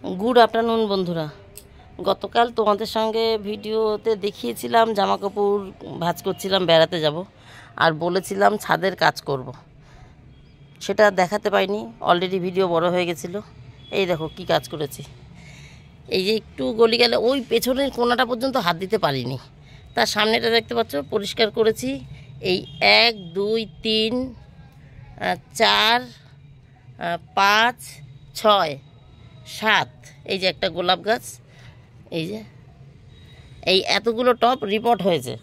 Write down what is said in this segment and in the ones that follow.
Good afternoon বন্ধুরা। গতকাল তোমাদের সঙ্গে ভিডিওতে দেখিয়েছিলাম জামা কাপড় ভাঁজ করছিলাম, বেড়াতে যাব আর বলেছিলাম ছাদের কাজ করব। সেটা দেখাতে পাইনি, অলরেডি ভিডিও বড় হয়ে গেছিলো। এই দেখো কি কাজ করেছি। এই যে একটু গলি গেলে ওই পেছনের কোণাটা পর্যন্ত হাত দিতে পারিনি, তার সামনেটা দেখতে পাচ্ছ পরিষ্কার করেছি। এই 1 2 3 4 5 6 7, এই যে একটা গোলাপ গাছ, এই যে এই এতগুলো টব রিপোর্ট হয়েছে।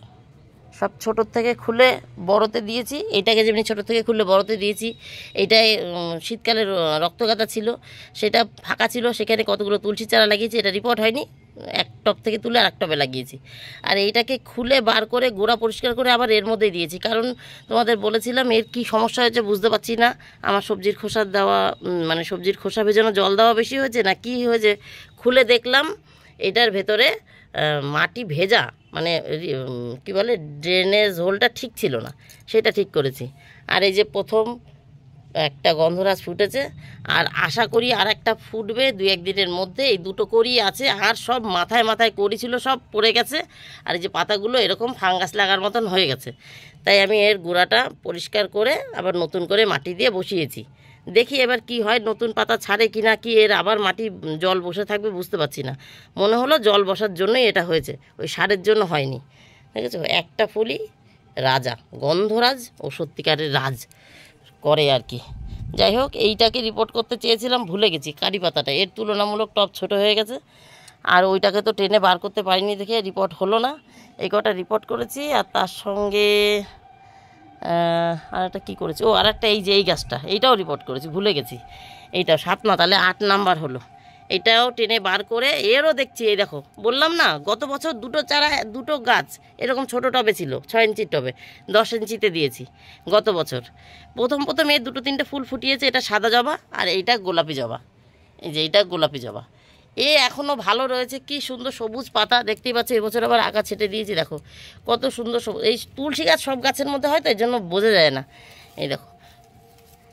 সব ছোটোর থেকে খুলে বড়তে দিয়েছি। এইটাকে যেমনি ছোটো থেকে খুলে বড়তে দিয়েছি। এইটাই শীতকালে রক্তগাঁথা ছিল, সেটা ফাঁকা ছিল, সেখানে কতগুলো তুলসী চারা লাগিয়েছি। এটা রিপোর্ট হয়নি, এক টব থেকে তুলে আর এক টবে লাগিয়েছি। আর এইটাকে খুলে বার করে গোড়া পরিষ্কার করে আবার এর মধ্যেই দিয়েছি, কারণ তোমাদের বলেছিলাম এর কি সমস্যা হয়েছে বুঝতে পারছি না। আমার সবজির খোসা দেওয়া, মানে সবজির খোসা ভেজানো জল দেওয়া বেশি হয়েছে না কি হয়েছে। খুলে দেখলাম এটার ভেতরে মাটি ভেজা, মানে কি বলে, ড্রেনেজ হোলটা ঠিক ছিল না, সেটা ঠিক করেছি। আর এই যে প্রথম একটা গন্ধরাজ ফুটেছে, আর আশা করি আর একটা ফুটবে 2-1 দিনের মধ্যে। এই দুটো করি আছে, আর সব মাথায় মাথায় করি ছিল, সব পড়ে গেছে। আর এই যে পাতাগুলো এরকম ফাঙ্গাস লাগার মতন হয়ে গেছে, তাই আমি এর গোড়াটা পরিষ্কার করে আবার নতুন করে মাটি দিয়ে বসিয়েছি। দেখি এবার কি হয়, নতুন পাতা ছাড়ে কি না, কি এর আবার মাটি জল বসে থাকবে বুঝতে পারছি না। মনে হলো জল বসার জন্যই এটা হয়েছে, ওই সারের জন্য হয়নি। দেখেছো, একটা ফুলই রাজা, গন্ধরাজ ও সত্যিকারের রাজ করে আর কি। যাই হোক, এইটাকে রিপোর্ট করতে চেয়েছিলাম, ভুলে গেছি। কারি পাতাটা এর তুলনামূলক টব ছোট হয়ে গেছে, আর ওইটাকে তো টেনে বার করতে পারিনি দেখে রিপোর্ট হলো না। এই কটা রিপোর্ট করেছি, আর তার সঙ্গে আর একটা কী করেছি, আর একটা এই যে এই গাছটা, এইটাও রিপোর্ট করেছি, ভুলে গেছি। এইটাও 7 না, তাহলে 8 নাম্বার হলো। এটাও টেনে বার করে এরও দেখছি। এই দেখো, বললাম না গত বছর দুটো গাছ এরকম ছোট টবে ছিল, 6 ইঞ্চির টবে, 10 ইঞ্চিতে দিয়েছি গত বছর। প্রথম এর 2-3টে ফুল ফুটিয়েছে। এটা সাদা জবা আর এইটা গোলাপি জবা। এই যে এইটা গোলাপি জবা, এখনও ভালো রয়েছে, কি সুন্দর সবুজ পাতা দেখতেই পাচ্ছ। এবছর আবার আগা ছেটে দিয়েছি, দেখো কত সুন্দর সবুজ। এই তুলসী গাছ সব গাছের মধ্যে হয় তো, এর জন্য বোঝা যায় না। এই দেখো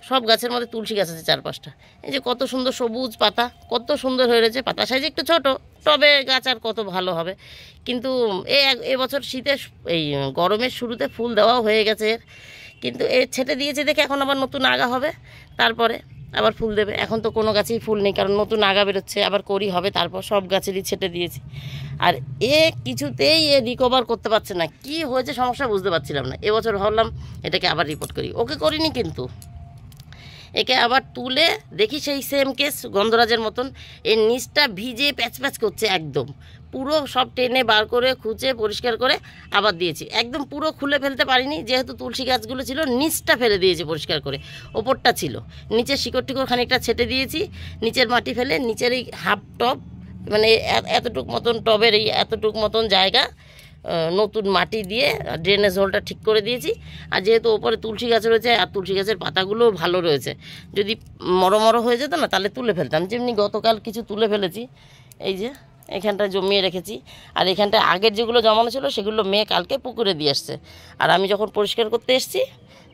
সব গাছের মধ্যে তুলসী গাছ আছে 4-5টা। এই যে কত সুন্দর সবুজ পাতা, কত সুন্দর হয়ে রয়েছে। পাতা সাইজ একটু ছোট, টবে গাছ আর কত ভালো হবে। কিন্তু এবছর শীতের এই গরমের শুরুতে ফুল দেওয়াও হয়ে গেছে এর, কিন্তু এ ছেটে দিয়েছে দেখে এখন আবার নতুন আগা হবে, তারপরে আবার ফুল দেবে। এখন তো কোনো গাছেই ফুল নেই, কারণ নতুন আগা বেরোচ্ছে, আবার করি হবে। তারপর সব গাছেরই ছেটে দিয়েছি। আর কিছুতেই রিকভার করতে পারছে না, কি হয়েছে সমস্যা বুঝতে পারছিলাম না। এবছর ভাবলাম এটাকে আবার রিপোর্ট করি, ওকে করিনি, কিন্তু একে আবার তুলে দেখি সেই সেম কেস গন্ধরাজের মতন। এর নিচটা ভিজে প্যাচ প্যাচ করছে, একদম পুরো সব টেনে বার করে খুঁচে পরিষ্কার করে আবার দিয়েছি। একদম পুরো খুলে ফেলতে পারিনি, যেহেতু তুলসী গাছগুলো ছিল। নিচটা ফেলে দিয়েছি পরিষ্কার করে, ওপরটা ছিল। নিচের শিকড় টিকড় খানিকটা ছেটে দিয়েছি, নিচের মাটি ফেলে নিচের এই হাফ টব, মানে এতটুক মতন টবের এই এতটুক মতন জায়গা নতুন মাটি দিয়ে ড্রেনেজ হোলটা ঠিক করে দিয়েছি। আর যেহেতু ওপরে তুলসী গাছ রয়েছে, আর তুলসী গাছের পাতাগুলোও ভালো রয়েছে, যদি মরো হয়ে যেত না তাহলে তুলে ফেলতাম। যেমনি গতকাল কিছু তুলে ফেলেছি, এই যে এখানটা জমিয়ে রেখেছি। আর এখানটায় আগের যেগুলো জমানো ছিল সেগুলো মেয়ে কালকে পুকুরে দিয়ে আসছে। আর আমি যখন পরিষ্কার করতে এসেছি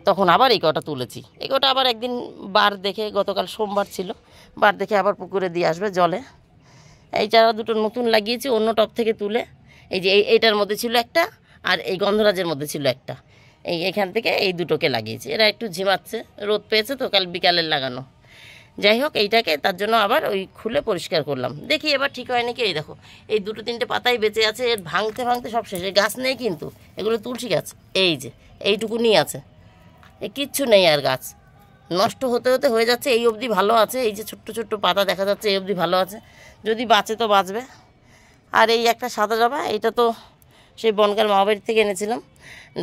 তখন আবার এই কটা তুলেছি। এই কটা আবার একদিন বার দেখে, গতকাল সোমবার ছিল, বার দেখে আবার পুকুরে দিয়ে আসবে জলে। এই চারা দুটো নতুন লাগিয়েছি অন্য টব থেকে তুলে। এই যে এইটার মধ্যে ছিল একটা, আর এই গন্ধরাজের মধ্যে ছিল একটা। এখান থেকে এই দুটোকে লাগিয়েছি। এরা একটু ঝিমাচ্ছে, রোদ পেয়েছে তো, কাল বিকালের লাগানো। যাই হোক, এইটাকে তার জন্য আবার ওই খুলে পরিষ্কার করলাম, দেখি এবার ঠিক হয় নাকি। এই দেখো এই 2-3টে পাতাই বেঁচে আছে, এর ভাঙতে ভাঙতে সব শেষে। গাছ নেই কিন্তু, এগুলো তুলসী গাছ। এই যে এইটুকুনি আছে, কিচ্ছু নেই আর। গাছ নষ্ট হতে হতে হয়ে যাচ্ছে। এই অবধি ভালো আছে, এই যে ছোট্ট ছোট্ট পাতা দেখা যাচ্ছে, এই অবধি ভালো আছে। যদি বাঁচে তো বাঁচবে। আর এই একটা সাদা জবা, এটা তো সেই বনগার মামাবাড়ি থেকে এনেছিলাম,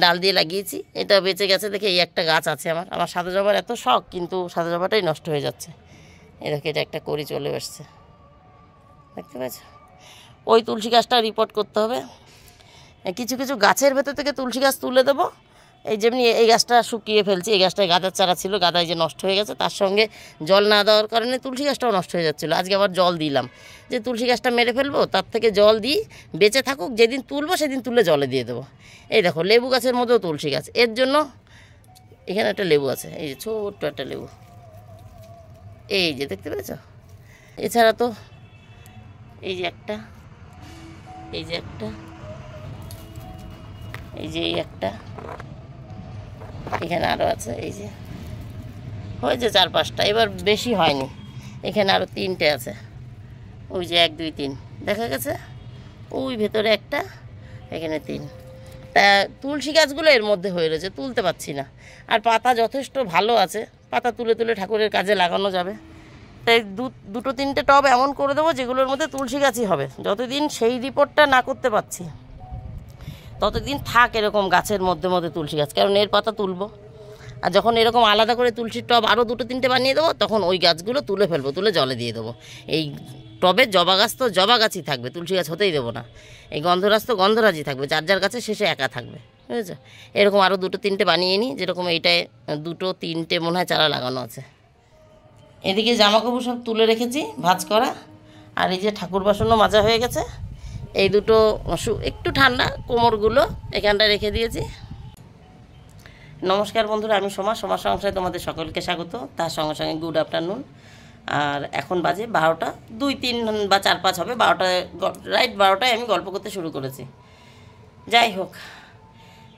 ডাল দিয়ে লাগিয়েছি। এটা বেঁচে গেছে দেখে এই একটা গাছ আছে আমার সাদা জবার এত শখ, কিন্তু সাদা জবাটাই নষ্ট হয়ে যাচ্ছে। এরকম এটা একটা করি চলে আসছে, দেখতে পাচ্ছ। ওই তুলসী গাছটা রিপোর্ট করতে হবে। কিছু কিছু গাছের ভেতর থেকে তুলসী গাছ তুলে দেবো। এই যেমনি এই গাছটা শুকিয়ে ফেলছি, এই গাছটায় গাঁদার চারা ছিল, গাঁদায় যে নষ্ট হয়ে গেছে, তার সঙ্গে জল না দেওয়ার কারণে তুলসী গাছটাও নষ্ট হয়ে যাচ্ছিলো। আজকে আবার জল দিলাম, যে তুলসী গাছটা মেরে ফেলবো, তার থেকে জল দিই, বেঁচে থাকুক, যেদিন তুলবো সেদিন তুলে জলে দিয়ে দেবো। এই দেখো লেবু গাছের মধ্যেও তুলসী গাছ, এর জন্য এখানে একটা লেবু আছে, এই যে ছোট্ট একটা লেবু, এই যে দেখতে পেয়েছ। এছাড়া তো এই যে একটা, এই যে একটা, এই যে এই একটা, এখানে আরও আছে, এই যে হয়েছে 4-5টা, এবার বেশি হয়নি। এখানে আরও 3টে আছে, ওই যে 1 2 3 দেখা গেছে, ওই ভেতরে একটা, এখানে 3। তা তুলসী গাছগুলো এর মধ্যে হয়ে রয়েছে, তুলতে পারছি না। আর পাতা যথেষ্ট ভালো আছে, পাতা তুলে তুলে ঠাকুরের কাজে লাগানো যাবে। তাই 2-3টে টব এমন করে দেবো যেগুলোর মধ্যে তুলসী গাছই হবে। যতদিন সেই রিপোর্টটা না করতে পারছি ততদিন থাক এরকম গাছের মধ্যে মধ্যে তুলসী গাছ, কারণ এর পাতা তুলবো। আর যখন এরকম আলাদা করে তুলসীর টব আরও 2-3টে বানিয়ে দেবো, তখন ওই গাছগুলো তুলে ফেলবো, তুলে জলে দিয়ে দেবো। এই টবে জবা গাছ তো জবা গাছই থাকবে, তুলসী গাছ হতেই দেবো না। এই গন্ধরাজ তো গন্ধরাজই থাকবে, যার যার কাছে শেষে একা থাকবে, বুঝেছো? এরকম আরও 2-3টে বানিয়ে নিই, যেরকম এইটায় 2-3টে মনে হয় চারা লাগানো আছে। এদিকে জামাকাপড় সব তুলে রেখেছি ভাঁজ করা, আর এই যে ঠাকুর বাসনও মাজা হয়ে গেছে। এই দুটো একটু ঠান্ডা কোমরগুলো এখানটা রেখে দিয়েছি। নমস্কার বন্ধুরা, আমি সোমা সংসারে তোমাদের সকলকে স্বাগত। তার সঙ্গে সঙ্গে গুড আফটারনুন। আর এখন বাজে 12টা 2-3 বা 4-5 হবে, 12টায় রাইট 12টায় আমি গল্প করতে শুরু করেছি। যাই হোক,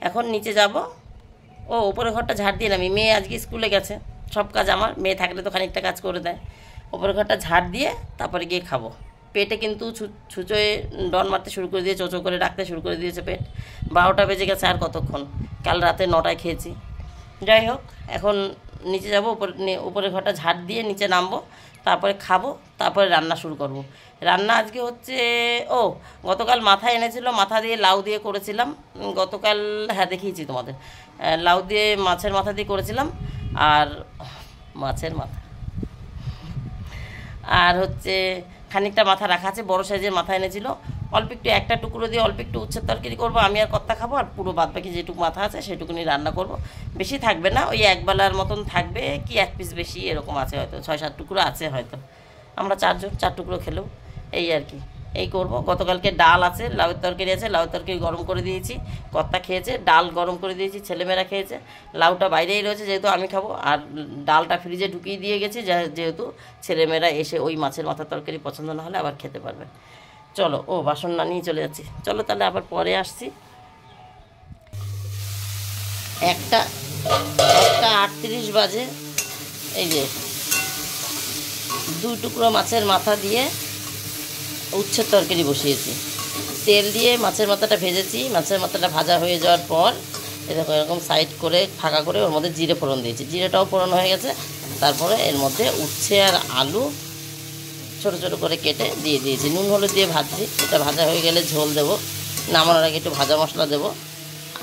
এখন নিচে যাব। ওপরে ঘরটা ঝাড় দিয়ে নামি, মেয়ে আজকে স্কুলে গেছে, সব কাজ আমার, মেয়ে থাকলে তো খানিকটা কাজ করে দেয়। ওপরের ঘরটা ঝাড় দিয়ে তারপরে গিয়ে খাবো। পেটে কিন্তু ছুঁচোয় ডন মারতে শুরু করে দিয়ে, চোচো করে ডাকতে শুরু করে দিয়েছে পেট। 12টা বেজে গেছে, আর কতক্ষণ, কাল রাতে 9টায় খেয়েছি। যাই হোক, এখন নিচে যাব, উপরের ঘরটা ঝাড় দিয়ে নিচে নামবো, তারপরে খাবো, তারপরে রান্না শুরু করব। রান্না আজকে হচ্ছে, গতকাল মাথা এনেছিল, মাথা দিয়ে লাউ দিয়ে করেছিলাম। গতকাল হ্যাঁ দেখিয়েছি তোমাদের, লাউ দিয়ে মাছের মাথা দিয়ে করেছিলাম। আর মাছের মাথা আর হচ্ছে খানিকটা মাথা রাখা আছে, বড় সাইজের মাথা এনেছিল। অল্প একটু, একটা টুকরো দিয়ে অল্প একটু উচ্ছের তরকারি করবো, আমি আর কর্তা খাবো। আর পুরো বাদ বাকি যেটুকু মাথা আছে সেটুকুনি রান্না করব। বেশি থাকবে না, ওই একবেলার মতন থাকবে, কি 1 পিস বেশি এরকম আছে, হয়তো 6-7 টুকরো আছে হয়তো। আমরা 4 জন, 4 টুকরো খেলেও এই আর কি, এই করব। গতকালকে ডাল আছে, লাউয়ের তরকারি আছে, লাউয়ের তরকারি গরম করে দিয়েছি, কর্তা খেয়েছে। ডাল গরম করে দিয়েছি, ছেলেমেয়েরা খেয়েছে। লাউটা বাইরেই রয়েছে যেহেতু আমি খাবো, আর ডালটা ফ্রিজে ঢুকিয়ে দিয়ে গেছি যেহেতু ছেলেমেয়েরা এসে ওই মাছের মাথার তরকারি পছন্দ না হলে আবার খেতে পারবে। চলো, বাসন না নিয়ে চলে যাচ্ছি, চলো তাহলে আবার পরে আসছি। 1টা 38 বাজে। এই যে 2 টুকরো মাছের মাথা দিয়ে উচ্ছের তরকারি বসিয়েছি, তেল দিয়ে মাছের মাথাটা ভেজেছি। মাছের মাথাটা ভাজা হয়ে যাওয়ার পর এরকম সাইড করে ফাঁকা করে ওর মধ্যে জিরে ফোড়ন দিয়েছি, জিরেটাও ফোড়ন হয়ে গেছে। তারপরে এর মধ্যে উচ্ছে আর আলু ছোটো ছোটো করে কেটে দিয়ে দিয়েছি, নুন হলুদ দিয়ে ভাজছি। এটা ভাজা হয়ে গেলে ঝোল দেবো, নামানোর আগে একটু ভাজা মশলা দেবো।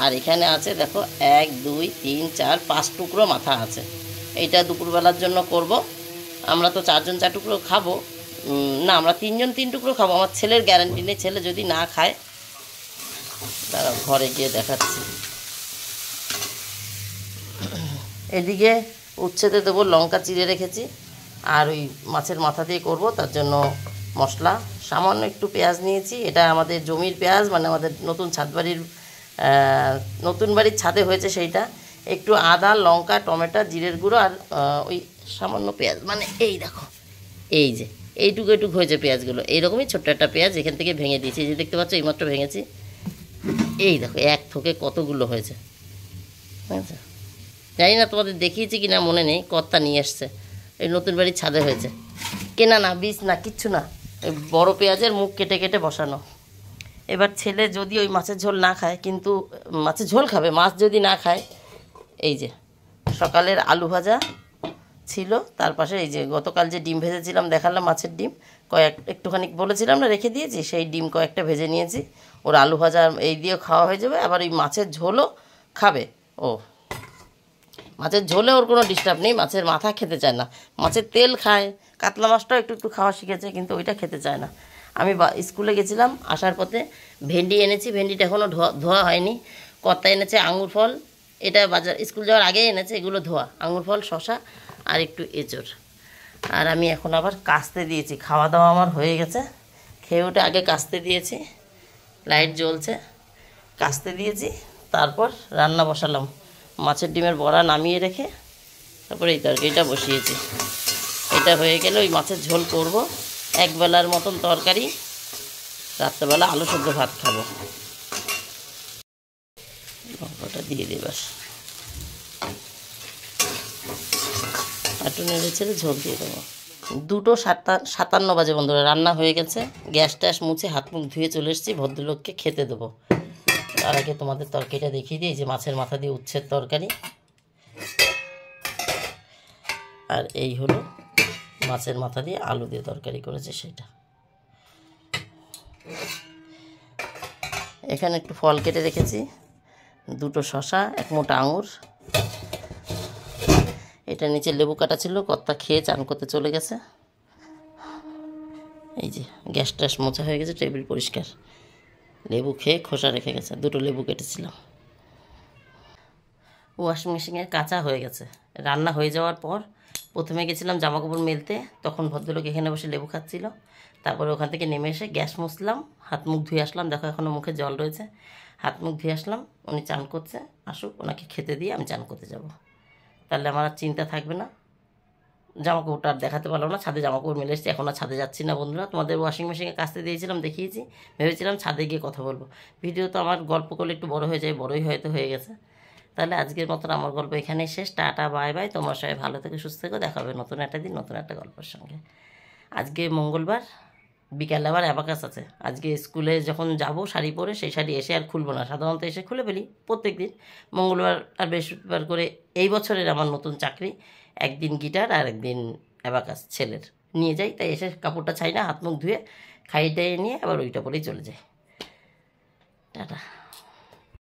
আর এখানে আছে দেখো 1 2 3 4 5 টুকরো মাথা আছে। এইটা দুপুরবেলার জন্য করব। আমরা তো 4 জন 4 টুকরো খাবো, না আমরা 3 জন 3 টুকরো খাবো। আমার ছেলের গ্যারান্টি নেই, ছেলে যদি না খায়, তারা ঘরে গিয়ে দেখাচ্ছি। এদিকে উচ্ছেতে দেবো, লঙ্কা চিড়ে রেখেছি। আর ওই মাছের মাথা দিয়ে করব, তার জন্য মশলা সামান্য একটু পেঁয়াজ নিয়েছি। এটা আমাদের জমির পেঁয়াজ, মানে আমাদের নতুন নতুন বাড়ির ছাদে হয়েছে সেইটা। একটু আদা, লঙ্কা, টমেটো, জিরের গুঁড়ো আর ওই সামান্য পেঁয়াজ, মানে এই দেখো, এই যে এইটুকু হয়েছে পেঁয়াজগুলো। এইরকমই ছোট্ট একটা পেঁয়াজ এখান থেকে ভেঙে দিয়েছি, এই যে দেখতে পাচ্ছ, এইমাত্র ভেঙেছি। এই দেখো 1 থোকে কতগুলো হয়েছে, বুঝেছো? জানি না তোমাদের দেখিয়েছি কি না মনে নেই, কর্তা নিয়ে এসছে, এই নতুন বাড়ির ছাদে হয়েছে, কেনা না, বীজ না, কিচ্ছু না, ওই বড় পেঁয়াজের মুখ কেটে কেটে বসানো। এবার ছেলে যদি ওই মাছের ঝোল না খায়, কিন্তু মাছের ঝোল খাবে, মাছ যদি না খায়, এই যে সকালের আলু ভাজা ছিল, তার পাশে এই যে গতকাল যে ডিম ভেজেছিলাম দেখালাম, মাছের ডিম একটুখানি বলেছিলাম না রেখে দিয়েছি, সেই ডিম কয়েকটা ভেজে নিয়েছি। ওর আলু ভাজা এই দিয়েও খাওয়া হয়ে যাবে, আবার ওই মাছের ঝোলও খাবে ও। মাছের ঝোলে ওর কোনো ডিস্টার্ব নেই, মাছের মাথা খেতে চায় না, মাছের তেল খায়, কাতলা মাছটাও একটু একটু খাওয়া শিখেছে, কিন্তু ওইটা খেতে চায় না। আমি স্কুলে গেছিলাম, আসার পথে ভেন্ডি এনেছি, ভেন্ডিটা এখনও ধোয়া হয়নি। কর্তা এনেছে আঙুর ফল, এটা বাজার স্কুল যাওয়ার আগেই এনেছে, এগুলো ধোয়া আঙুর ফল, শশা আর একটু এঁচড়। আর আমি এখন আবার কাস্তে দিয়েছি, খাওয়া দাওয়া আমার হয়ে গেছে, খেয়ে উঠে আগে কাস্তে দিয়েছি, লাইট জ্বলছে, কাস্তে দিয়েছি, তারপর রান্না বসালাম। মাছের ডিমের বড়া নামিয়ে রেখে তারপরে এই তরকারিটা বসিয়েছি। এটা হয়ে গেলে ওই মাছের ঝোল করব, একবেলার মতন তরকারি, রাত্রেবেলা আলু সেদ্ধ ভাত খাবো। লঙ্কাটা দিয়ে দিই ব্যাস, একটু নেড়ে ছেড়ে ঝোল দিয়ে দেবো। 2:57 বাজে বন্ধুরা, রান্না হয়ে গেছে। গ্যাস ট্যাস মুছে হাত মুখ ধুয়ে চলে এসেছি, ভদ্রলোককে খেতে দেবো। তার আগে তোমাদের তরকারিটা দেখিয়ে দিই। যে মাছের মাথা দিয়ে উচ্ছের তরকারি, আর এই হলো মাছের মাথা দিয়ে আলু দিয়ে তরকারি করেছে সেটা। এখানে একটু ফল কেটে রেখেছি, 2টো শশা, 1 মোটা আঙুর। এটা নিচে লেবু কাটা ছিল, কর্তা খেয়ে চান করতে চলে গেছে। এই যে গ্যাস ট্যাস মোছা হয়ে গেছে, টেবিল পরিষ্কার। লেবু খেয়ে খোসা রেখে গেছে, 2টো লেবু কেটেছিলাম। ওয়াশিং মেশিনে কাঁচা হয়ে গেছে। রান্না হয়ে যাওয়ার পর প্রথমে গেছিলাম জামাকাপড় মেলতে, তখন ভদ্রলোক এখানে বসে লেবু খাচ্ছিল। তারপরে ওখান থেকে নেমে এসে গ্যাস মুছলাম, হাত মুখ ধুয়ে আসলাম। দেখো এখনও মুখে জল রয়েছে। হাত মুখ ধুয়ে আসলাম, উনি চান করছে, আসুক ওনাকে খেতে দিয়ে আমি চান করতে যাব। তাহলে আমার আর চিন্তা থাকবে না। জামাকাপড়টা আর দেখাতে পারলাম না, ছাদে জামাকাপড় মেলে এসেছি। এখন আর ছাদে যাচ্ছি না বন্ধুরা। তোমাদের ওয়াশিং মেশিনে কাচতে দিয়েছিলাম, দেখিয়েছি। ভেবেছিলাম ছাদে গিয়ে কথা বলবো। ভিডিও তো আমার গল্প করলে একটু বড় হয়ে যায়, বড়ই হয়তো হয়ে গেছে। তাহলে আজকের মতন আমার গল্প এখানেই শেষ। Tata, bye bye. তোমার সবাই ভালো থেকে সুস্থ থেকো। দেখা হবে নতুন একটা দিন, নতুন একটা গল্পের সঙ্গে। আজকে মঙ্গলবার, বিকালে আবার অ্যাবাকাস আছে। আজকে স্কুলে যখন যাব শাড়ি পরে, সেই শাড়ি এসে আর খুলবো না। সাধারণত এসে খুলে ফেলি প্রত্যেক দিন, মঙ্গলবার আর বৃহস্পতিবার করে। এই বছরের আমার নতুন চাকরি, একদিন গিটার আর একদিন অ্যাবাকাস ছেলের নিয়ে যাই। তাই এসে কাপড়টা ছাই না, হাত মুখ ধুয়ে খাইয়ে টাইয়ে নিয়ে আবার ওইটা পরেই চলে যাই। টাটা।